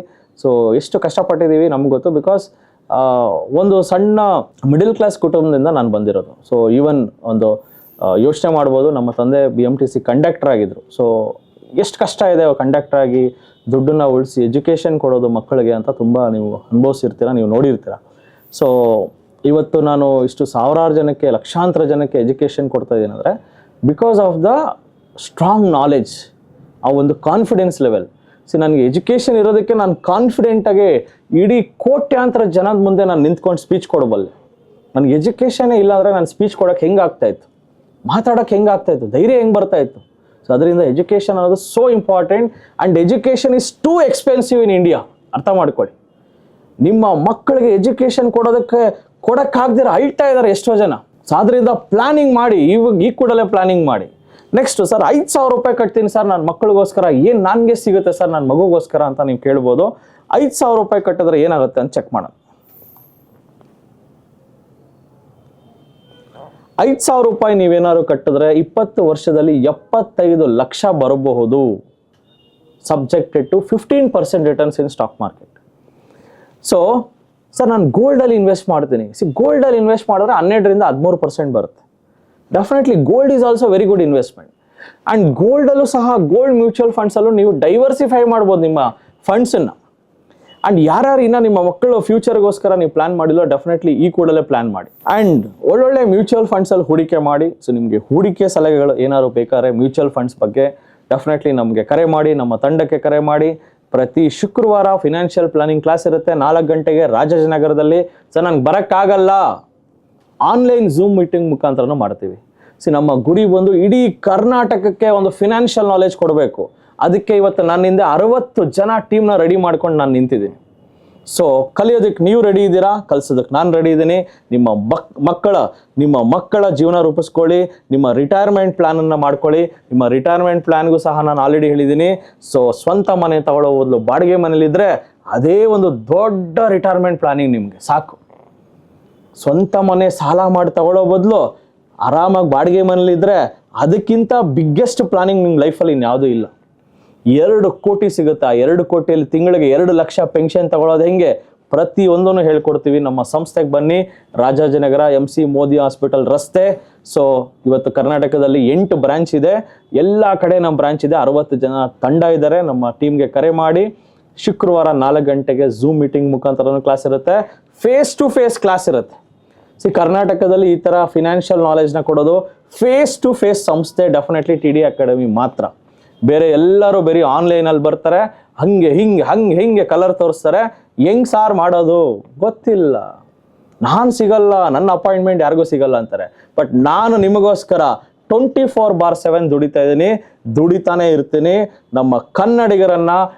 ಸೊ ಎಷ್ಟು ಕಷ್ಟಪಟ್ಟಿದ್ದೀವಿ ನಮ್ಗೆ ಗೊತ್ತು. ಬಿಕಾಸ್ ಒಂದು ಸಣ್ಣ ಮಿಡಲ್ ಕ್ಲಾಸ್ ಕುಟುಂಬದಿಂದ ನಾನು ಬಂದಿರೋದು. ಸೊ ಈವನ್ ಒಂದು ಯೋಚನೆ ಮಾಡ್ಬೋದು, ನಮ್ಮ ತಂದೆ BMTC ಕಂಡಕ್ಟರ್ ಆಗಿದ್ರು. ಸೊ ಎಷ್ಟು ಕಷ್ಟ ಇದೆ ಕಂಡಕ್ಟರ್ ಆಗಿ ದುಡ್ಡನ್ನ ಉಳಿಸಿ ಎಜುಕೇಷನ್ ಕೊಡೋದು ಮಕ್ಕಳಿಗೆ ಅಂತ ತುಂಬ ನೀವು ಅನುಭವಿಸಿರ್ತೀರ, ನೀವು ನೋಡಿರ್ತೀರ. ಸೊ ಇವತ್ತು ನಾನು ಇಷ್ಟು ಸಾವಿರಾರು ಜನಕ್ಕೆ, ಲಕ್ಷಾಂತರ ಜನಕ್ಕೆ ಎಜುಕೇಷನ್ ಕೊಡ್ತಾ ಇದ್ದೀನಿ ಅಂದರೆ because of the strong knowledge, ಆ ಒಂದು ಕಾನ್ಫಿಡೆನ್ಸ್ ಲೆವೆಲ್. ನನಗೆ ಎಜುಕೇಷನ್ ಇರೋದಕ್ಕೆ ನಾನು ಕಾನ್ಫಿಡೆಂಟಾಗಿ ಇಡೀ ಕೋಟ್ಯಾಂತರ ಜನದ ಮುಂದೆ ನಾನು ನಿಂತ್ಕೊಂಡು ಸ್ಪೀಚ್ ಕೊಡಬಲ್ಲೆ. ನನಗೆ ಎಜುಕೇಷನೇ ಇಲ್ಲ ಅಂದರೆ ನಾನು ಸ್ಪೀಚ್ ಕೊಡೋಕ್ಕೆ ಹೆಂಗೆ ಆಗ್ತಾಯಿತ್ತು, ಮಾತಾಡೋಕ್ಕೆ ಹೆಂಗೆ ಆಗ್ತಾಯಿತ್ತು, ಧೈರ್ಯ ಹೆಂಗೆ ಬರ್ತಾಯಿತ್ತು. ಸೊ ಅದರಿಂದ ಎಜುಕೇಷನ್ ಅನ್ನೋದು so important. And education is two expensive in India. ಅರ್ಥ ಮಾಡ್ಕೊಳ್ಳಿ. ನಿಮ್ಮ ಮಕ್ಕಳಿಗೆ ಎಜುಕೇಷನ್ ಕೊಡೋಕ್ಕಾಗ್ದಿರ ಅಳ್ತಾ ಇದ್ದಾರೆ ಎಷ್ಟೋ ಜನ. ಸೊ ಅದರಿಂದ ಪ್ಲಾನಿಂಗ್ ಮಾಡಿ, ಈ ಕೂಡಲೇ ಪ್ಲಾನಿಂಗ್ ಮಾಡಿ. ನೆಕ್ಸ್ಟ್ ಸರ್ 5,000 ರೂಪಾಯಿ ಕಟ್ತೀನಿ ಸರ್ ನನ್ನ ಮಕ್ಕಳಿಗೋಸ್ಕರ, ಏನು ನನಗೆ ಸಿಗುತ್ತೆ ಸರ್ ನನ್ನ ಮಗುಗೋಸ್ಕರ ಅಂತ ನೀವು ಕೇಳ್ಬೋದು. 5,000 ರೂಪಾಯಿ ಕಟ್ಟಿದ್ರೆ ಏನಾಗುತ್ತೆ ಅಂತ ಚೆಕ್ ಮಾಡೋಣ. 5,000 ರೂಪಾಯಿ ನೀವೇನಾದ್ರು ಕಟ್ಟಿದ್ರೆ 20 ವರ್ಷದಲ್ಲಿ 75 ಲಕ್ಷ ಬರಬಹುದು, subjected to 15% returns in stock market. So sir ನಾನು ಗೋಲ್ಡಲ್ಲಿ ಇನ್ವೆಸ್ಟ್ ಮಾಡ್ತೀನಿ. ಗೋಲ್ಡಲ್ಲಿ ಇನ್ವೆಸ್ಟ್ ಮಾಡಿದ್ರೆ 12ರಿಂದ 13% ಬರುತ್ತೆ. Definitely gold is also very good investment. And ಗೋಲ್ಡಲ್ಲೂ ಸಹ, ಗೋಲ್ಡ್ ಮ್ಯೂಚುವಲ್ ಫಂಡ್ಸಲ್ಲೂ ನೀವು ಡೈವರ್ಸಿಫೈ ಮಾಡ್ಬೋದು ನಿಮ್ಮ ಫಂಡ್ಸನ್ನು. ಆ್ಯಂಡ್ ಯಾರ್ಯಾರು ಇನ್ನೂ ನಿಮ್ಮ ಮಕ್ಕಳು ಫ್ಯೂಚರ್ಗೋಸ್ಕರ ನೀವು ಪ್ಲಾನ್ ಮಾಡಿಲ್ಲ, ಡೆಫಿನೆಟ್ಲಿ ಈ ಕೂಡಲೇ ಪ್ಲಾನ್ ಮಾಡಿ. ಆ್ಯಂಡ್ ಒಳ್ಳೊಳ್ಳೆ ಮ್ಯೂಚುವಲ್ ಫಂಡ್ಸಲ್ಲಿ ಹೂಡಿಕೆ ಮಾಡಿ. ಸೊ ನಿಮಗೆ ಹೂಡಿಕೆ ಸಲಹೆಗಳು ಏನಾದ್ರು ಬೇಕಾದ್ರೆ ಮ್ಯೂಚುವಲ್ ಫಂಡ್ಸ್ ಬಗ್ಗೆ ಡೆಫಿನೆಟ್ಲಿ ನಮಗೆ ಕರೆ ಮಾಡಿ, ನಮ್ಮ ತಂಡಕ್ಕೆ ಕರೆ ಮಾಡಿ. ಪ್ರತಿ ಶುಕ್ರವಾರ ಫಿನಾನ್ಷಿಯಲ್ ಪ್ಲಾನಿಂಗ್ ಕ್ಲಾಸ್ ಇರುತ್ತೆ 4 ಗಂಟೆಗೆ ರಾಜಾಜಿನಗರದಲ್ಲಿ. ಸೊ ನನಗೆ ಬರೋಕ್ಕಾಗಲ್ಲ, ಆನ್ಲೈನ್ ಝೂಮ್ ಮೀಟಿಂಗ್ ಮುಖಾಂತರನೂ ಮಾಡ್ತೀವಿ. ನಮ್ಮ ಗುರಿ ಬಂದು ಇಡೀ ಕರ್ನಾಟಕಕ್ಕೆ ಒಂದು ಫಿನಾನ್ಷಿಯಲ್ ನಾಲೆಜ್ ಕೊಡಬೇಕು. ಅದಕ್ಕೆ ಇವತ್ತು ನನ್ನಿಂದ 60 ಜನ ಟೀಮ್ನ ರೆಡಿ ಮಾಡ್ಕೊಂಡು ನಾನು ನಿಂತಿದ್ದೀನಿ. ಸೊ ಕಲಿಯೋದಕ್ಕೆ ನೀವು ರೆಡಿ ಇದ್ದೀರಾ, ಕಲಿಸೋದಕ್ಕೆ ನಾನು ರೆಡಿ ಇದ್ದೀನಿ. ನಿಮ್ಮ ಮಕ್ಕಳ ಜೀವನ ರೂಪಿಸ್ಕೊಳ್ಳಿ, ನಿಮ್ಮ ರಿಟೈರ್ಮೆಂಟ್ ಪ್ಲಾನನ್ನು ಮಾಡ್ಕೊಳ್ಳಿ. ನಿಮ್ಮ ರಿಟೈರ್ಮೆಂಟ್ ಪ್ಲಾನ್ಗೂ ಸಹ ನಾನು ಆಲ್ರೆಡಿ ಹೇಳಿದ್ದೀನಿ. ಸೊ ಸ್ವಂತ ಮನೆ ತಗೊಳ್ಳೋ ಬದಲು ಬಾಡಿಗೆ ಮನೇಲಿದ್ದರೆ ಅದೇ ಒಂದು ದೊಡ್ಡ ರಿಟೈರ್ಮೆಂಟ್ ಪ್ಲಾನಿಂಗ್ ನಿಮಗೆ ಸಾಕು. ಸ್ವಂತ ಮನೆ ಸಾಲ ಮಾಡಿ ತಗೊಳ್ಳೋ ಬದಲು ಆರಾಮಾಗಿ ಬಾಡಿಗೆ ಮನೇಲಿದ್ದರೆ ಅದಕ್ಕಿಂತ ಬಿಗ್ಗೆಸ್ಟ್ ಪ್ಲಾನಿಂಗ್ ನಿಮ್ಮ ಲೈಫಲ್ಲಿ ಇನ್ಯಾವುದೂ ಇಲ್ಲ. 2 ಕೋಟಿ ಸಿಗುತ್ತೆ. ಆ 2 ಕೋಟಿಯಲ್ಲಿ ತಿಂಗಳಿಗೆ 2 ಲಕ್ಷ ಪೆನ್ಷನ್ ತಗೊಳ್ಳೋದು ಹೆಂಗೆ, ಪ್ರತಿಯೊಂದನ್ನು ಹೇಳ್ಕೊಡ್ತೀವಿ. ನಮ್ಮ ಸಂಸ್ಥೆಗೆ ಬನ್ನಿ, ರಾಜಾಜಿನಗರ MC ಮೋದಿ ಹಾಸ್ಪಿಟಲ್ ರಸ್ತೆ. ಸೊ ಇವತ್ತು ಕರ್ನಾಟಕದಲ್ಲಿ 8 ಬ್ರಾಂಚ್ ಇದೆ, ಎಲ್ಲ ಕಡೆ ನಮ್ಮ ಬ್ರಾಂಚ್ ಇದೆ. 60 ಜನ ತಂಡ ಇದ್ದಾರೆ. ನಮ್ಮ ಟೀಮ್ಗೆ ಕರೆ ಮಾಡಿ. ಶುಕ್ರವಾರ 4 ಗಂಟೆಗೆ ಝೂಮ್ ಮೀಟಿಂಗ್ ಮುಖಾಂತರ ಕ್ಲಾಸ್ ಇರುತ್ತೆ, ಫೇಸ್ ಟು ಫೇಸ್ ಕ್ಲಾಸ್ ಇರುತ್ತೆ. ಕರ್ನಾಟಕದಲ್ಲಿ ಈ ಥರ ಫಿನಾನ್ಷಿಯಲ್ ನಾಲೆಜ್ನ ಕೊಡೋದು ಫೇಸ್ ಟು ಫೇಸ್ ಸಂಸ್ಥೆ ಡೆಫಿನೆಟ್ಲಿ TD ಅಕಾಡೆಮಿ ಮಾತ್ರ. ಬೇರೆ ಎಲ್ಲರೂ ಬರೀ ಆನ್ಲೈನಲ್ಲಿ ಬರ್ತಾರೆ, ಹಿಂಗೆ ಕಲರ್ ತೋರಿಸ್ತಾರೆ. ಹೆಂಗೆ ಸಾರ್ ಮಾಡೋದು ಗೊತ್ತಿಲ್ಲ, ನಾನು ಸಿಗಲ್ಲ, ನನ್ನ ಅಪಾಯಿಂಟ್ಮೆಂಟ್ ಯಾರಿಗೂ ಸಿಗಲ್ಲ ಅಂತಾರೆ. ಬಟ್ ನಾನು ನಿಮಗೋಸ್ಕರ 24/7 ದುಡಿತಾ ಇದ್ದೀನಿ, ದುಡಿತಾನೆ ಇರ್ತೀನಿ. ನಮ್ಮ ಕನ್ನಡಿಗರನ್ನ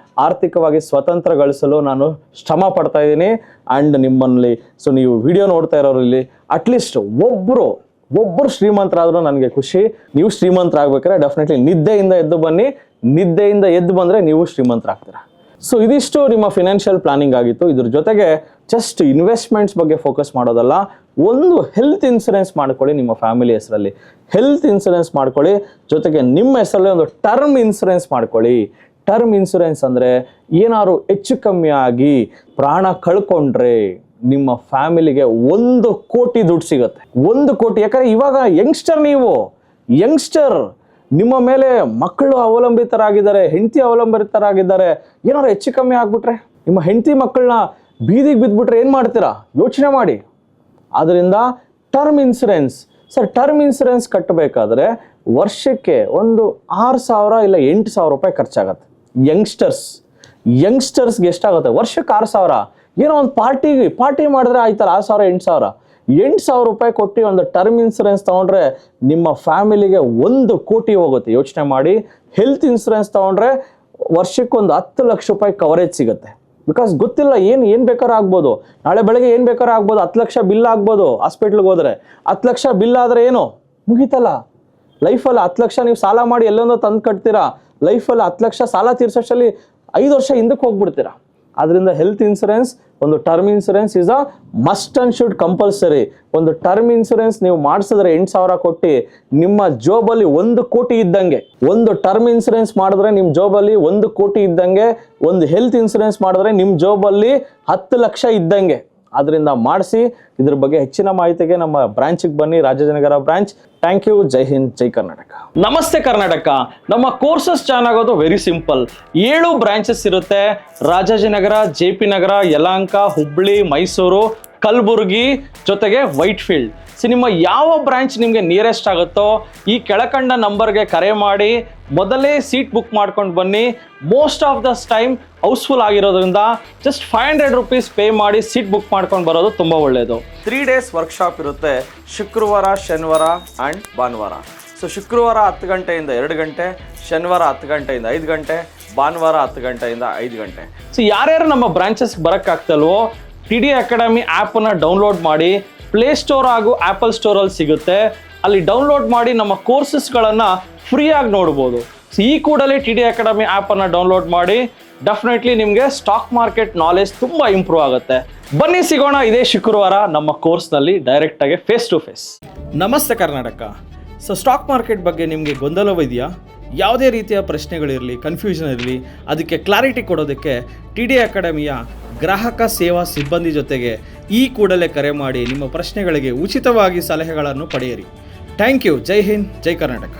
ಆರ್ಥಿಕವಾಗಿ ಸ್ವತಂತ್ರಗೊಳಿಸಲು ನಾನು ಶ್ರಮ ಪಡ್ತಾ ಇದ್ದೀನಿ. ಆ್ಯಂಡ್ ನಿಮ್ಮಲ್ಲಿ ನೀವು ವಿಡಿಯೋ ನೋಡ್ತಾ ಇರೋರು ಇಲ್ಲಿ ಅಟ್ಲೀಸ್ಟ್ ಒಬ್ಬರು ಶ್ರೀಮಂತರಾದರೂ ನನಗೆ ಖುಷಿ. ನೀವು ಶ್ರೀಮಂತರಾಗಬೇಕಾದ್ರೆ ಡೆಫಿನೆಟ್ಲಿ ನಿದ್ದೆಯಿಂದ ಎದ್ದು ಬನ್ನಿ. ನಿದ್ದೆಯಿಂದ ಎದ್ದು ಬಂದರೆ ನೀವು ಶ್ರೀಮಂತರಾಗ್ತೀರಾ. ಸೊ ಇದಿಷ್ಟು ನಿಮ್ಮ ಫಿನಾನ್ಷಿಯಲ್ ಪ್ಲಾನಿಂಗ್ ಆಗಿತ್ತು. ಇದ್ರ ಜೊತೆಗೆ ಜಸ್ಟ್ ಇನ್ವೆಸ್ಟ್ಮೆಂಟ್ಸ್ ಬಗ್ಗೆ ಫೋಕಸ್ ಮಾಡೋದಲ್ಲ, ಒಂದು ಹೆಲ್ತ್ ಇನ್ಸೂರೆನ್ಸ್ ಮಾಡ್ಕೊಳ್ಳಿ. ನಿಮ್ಮ ಫ್ಯಾಮಿಲಿ ಹೆಸರಲ್ಲಿ ಹೆಲ್ತ್ ಇನ್ಸೂರೆನ್ಸ್ ಮಾಡ್ಕೊಳ್ಳಿ. ಜೊತೆಗೆ ನಿಮ್ಮ ಹೆಸರಲ್ಲಿ ಒಂದು ಟರ್ಮ್ ಇನ್ಸೂರೆನ್ಸ್ ಮಾಡ್ಕೊಳ್ಳಿ. ಟರ್ಮ್ ಇನ್ಸೂರೆನ್ಸ್ ಅಂದರೆ ಏನಾದ್ರು ಹೆಚ್ಚು ಕಮ್ಮಿ ಆಗಿ ಪ್ರಾಣ ಕಳ್ಕೊಂಡ್ರೆ ನಿಮ್ಮ ಫ್ಯಾಮಿಲಿಗೆ 1 ಕೋಟಿ ದುಡ್ಡು ಸಿಗುತ್ತೆ. 1 ಕೋಟಿ. ಯಾಕಂದರೆ ಇವಾಗ ಯಂಗ್ಸ್ಟರ್ ನಿಮ್ಮ ಮೇಲೆ ಮಕ್ಕಳು ಅವಲಂಬಿತರಾಗಿದ್ದಾರೆ, ಹೆಂಡತಿ ಅವಲಂಬಿತರಾಗಿದ್ದಾರೆ. ಏನಾದ್ರು ಹೆಚ್ಚು ಕಮ್ಮಿ ಆಗ್ಬಿಟ್ರೆ, ನಿಮ್ಮ ಹೆಂಡತಿ ಮಕ್ಕಳನ್ನ ಬೀದಿಗೆ ಬಿದ್ದುಬಿಟ್ರೆ ಏನು ಮಾಡ್ತೀರಾ? ಯೋಚನೆ ಮಾಡಿ. ಆದ್ದರಿಂದ ಟರ್ಮ್ ಇನ್ಸೂರೆನ್ಸ್. ಟರ್ಮ್ ಇನ್ಸೂರೆನ್ಸ್ ಕಟ್ಟಬೇಕಾದ್ರೆ ವರ್ಷಕ್ಕೆ ಒಂದು 6,000 ಇಲ್ಲ 8,000 ರೂಪಾಯಿ ಖರ್ಚಾಗತ್ತೆ. ಯಂಗ್ಸ್ಟರ್ಸ್ಗೆ ಎಷ್ಟಾಗುತ್ತೆ? ವರ್ಷಕ್ಕೆ 6,000. ಏನೋ ಒಂದು ಪಾರ್ಟಿ ಮಾಡಿದ್ರೆ ಆಯ್ತಲ್ಲ 6,000 8,000 ರೂಪಾಯಿ ಕೊಟ್ಟು ಒಂದು ಟರ್ಮ್ ಇನ್ಸೂರೆನ್ಸ್ ತೊಗೊಂಡ್ರೆ ನಿಮ್ಮ ಫ್ಯಾಮಿಲಿಗೆ 1 ಕೋಟಿ ಹೋಗುತ್ತೆ. ಯೋಚನೆ ಮಾಡಿ. ಹೆಲ್ತ್ ಇನ್ಸೂರೆನ್ಸ್ ತೊಗೊಂಡ್ರೆ ವರ್ಷಕ್ಕೆ ಒಂದು 10 ಲಕ್ಷ ರೂಪಾಯಿ ಕವರೇಜ್ ಸಿಗುತ್ತೆ. ಬಿಕಾಸ್ ಗೊತ್ತಿಲ್ಲ, ಏನು ಬೇಕಾದ್ರೂ ಆಗ್ಬೋದು. ನಾಳೆ ಬೆಳಗ್ಗೆ ಏನು ಬೇಕಾದ್ರೂ ಆಗ್ಬೋದು. 10 ಲಕ್ಷ ಬಿಲ್ ಆಗ್ಬೋದು. ಹಾಸ್ಪಿಟ್ಲಿಗೆ ಹೋದರೆ 10 ಲಕ್ಷ ಬಿಲ್ ಆದರೆ ಏನು ಮುಗೀತಲ್ಲ. ಲೈಫಲ್ಲಿ 10 ಲಕ್ಷ ನೀವು ಸಾಲ ಮಾಡಿ ಎಲ್ಲೊಂದೋ ತಂದು ಕಟ್ತೀರಾ. ಲೈಫಲ್ಲಿ 10 ಲಕ್ಷ ಸಾಲ ತೀರ್ಸೋಷ್ಟರಲ್ಲಿ 5 ವರ್ಷ ಹಿಂದಕ್ಕೆ ಹೋಗ್ಬಿಡ್ತೀರಾ. ಆದ್ದರಿಂದ ಹೆಲ್ತ್ ಇನ್ಸೂರೆನ್ಸ್, ಒಂದು term insurance is a must and should compulsory. ಒಂದು ಟರ್ಮ್ ಇನ್ಸೂರೆನ್ಸ್ ನೀವು ಮಾಡಿಸಿದ್ರೆ 8,000 ಕೊಟ್ಟು ನಿಮ್ಮ ಜೋಬಲ್ಲಿ 1 ಕೋಟಿ ಇದ್ದಂಗೆ. ಒಂದು ಟರ್ಮ್ ಇನ್ಸೂರೆನ್ಸ್ ಮಾಡಿದ್ರೆ ನಿಮ್ಮ ಜೋಬಲ್ಲಿ 1 ಕೋಟಿ ಇದ್ದಂಗೆ. ಒಂದು ಹೆಲ್ತ್ ಇನ್ಸೂರೆನ್ಸ್ ಮಾಡಿದ್ರೆ ನಿಮ್ಮ ಜೋಬಲ್ಲಿ 10 ಲಕ್ಷ ಇದ್ದಂಗೆ. ಅದರಿಂದ ಮಾಡಿಸಿ. ಇದ್ರ ಬಗ್ಗೆ ಹೆಚ್ಚಿನ ಮಾಹಿತಿಗೆ ನಮ್ಮ ಬ್ರಾಂಚಿಗೆ ಬನ್ನಿ, ರಾಜಾಜಿನಗರ ಬ್ರಾಂಚ್. Thank you. ಜೈ ಹಿಂದ್, ಜೈ ಕರ್ನಾಟಕ. ನಮಸ್ತೆ ಕರ್ನಾಟಕ. ನಮ್ಮ ಕೋರ್ಸಸ್ ಚೆನ್ನಾಗೋದು ವೆರಿ ಸಿಂಪಲ್. 7 ಬ್ರಾಂಚಸ್ ಇರುತ್ತೆ. ರಾಜಾಜಿನಗರ, JP ನಗರ, ಯಲಹಂಕ, ಹುಬ್ಳಿ, ಮೈಸೂರು. ಕಲಬುರ್ಗಿ ಜೊತೆಗೆ ವೈಟ್ ಫೀಲ್ಡ್. ಸೊ ನಿಮ್ಮ ಯಾವ ಬ್ರಾಂಚ್ ನಿಮಗೆ ನಿಯರೆಸ್ಟ್ ಆಗುತ್ತೋ ಈ ಕೆಳಕಂಡ ನಂಬರ್ಗೆ ಕರೆ ಮಾಡಿ ಮೊದಲೇ ಸೀಟ್ ಬುಕ್ ಮಾಡ್ಕೊಂಡು ಬನ್ನಿ. Most of the time housefull ಆಗಿರೋದ್ರಿಂದ ಜಸ್ಟ್ 500 rupees ಪೇ ಮಾಡಿ ಸೀಟ್ ಬುಕ್ ಮಾಡ್ಕೊಂಡು ಬರೋದು ತುಂಬ ಒಳ್ಳೆಯದು. 3 days ವರ್ಕ್ಶಾಪ್ ಇರುತ್ತೆ, ಶುಕ್ರವಾರ, ಶನಿವಾರ ಆ್ಯಂಡ್ ಭಾನುವಾರ. ಸೊ ಶುಕ್ರವಾರ 10 ಗಂಟೆಯಿಂದ 2 ಗಂಟೆ, ಶನಿವಾರ 10 ಗಂಟೆಯಿಂದ 5 ಗಂಟೆ, ಭಾನುವಾರ 10 ಗಂಟೆಯಿಂದ 5 ಗಂಟೆ. ಸೊ ಯಾರ್ಯಾರು ನಮ್ಮ ಬ್ರಾಂಚಸ್ಗೆ ಬರೋಕ್ಕಾಗ್ತಲ್ವೋ TD ಅಕಾಡೆಮಿ ಆ್ಯಪನ್ನು ಡೌನ್ಲೋಡ್ ಮಾಡಿ, ಪ್ಲೇಸ್ಟೋರ್ ಹಾಗೂ ಆ್ಯಪಲ್ ಸ್ಟೋರಲ್ಲಿ ಸಿಗುತ್ತೆ. ಅಲ್ಲಿ ಡೌನ್ಲೋಡ್ ಮಾಡಿ ನಮ್ಮ ಕೋರ್ಸಸ್ಗಳನ್ನು ಫ್ರೀಯಾಗಿ ನೋಡ್ಬೋದು. ಸೊ ಈ ಕೂಡಲೇ TD ಅಕಾಡೆಮಿ ಆ್ಯಪನ್ನು ಡೌನ್ಲೋಡ್ ಮಾಡಿ. ಡೆಫಿನೆಟ್ಲಿ ನಿಮಗೆ ಸ್ಟಾಕ್ ಮಾರ್ಕೆಟ್ ನಾಲೆಜ್ ತುಂಬ ಇಂಪ್ರೂವ್ ಆಗುತ್ತೆ. ಬನ್ನಿ ಸಿಗೋಣ ಇದೇ ಶುಕ್ರವಾರ ನಮ್ಮ ಕೋರ್ಸ್ನಲ್ಲಿ ಡೈರೆಕ್ಟಾಗಿ ಫೇಸ್ ಟು ಫೇಸ್. ನಮಸ್ತೆ ಕರ್ನಾಟಕ. ಸೊ ಸ್ಟಾಕ್ ಮಾರ್ಕೆಟ್ ಬಗ್ಗೆ ನಿಮಗೆ ಗೊಂದಲವಿದೆಯಾ? ಯಾವುದೇ ರೀತಿಯ ಪ್ರಶ್ನೆಗಳಿರಲಿ, ಕನ್ಫ್ಯೂಷನ್ ಇರಲಿ, ಅದಕ್ಕೆ ಕ್ಲಾರಿಟಿ ಕೊಡೋದಕ್ಕೆ TD ಅಕಾಡೆಮಿಯ ಗ್ರಾಹಕ ಸೇವಾ ಸಿಬ್ಬಂದಿ ಜೊತೆಗೆ ಈ ಕೂಡಲೇ ಕರೆ ಮಾಡಿ ನಿಮ್ಮ ಪ್ರಶ್ನೆಗಳಿಗೆ ಉಚಿತವಾಗಿ ಸಲಹೆಗಳನ್ನು ಪಡೆಯಿರಿ. Thank you. Jai Hind, Jai Karnataka.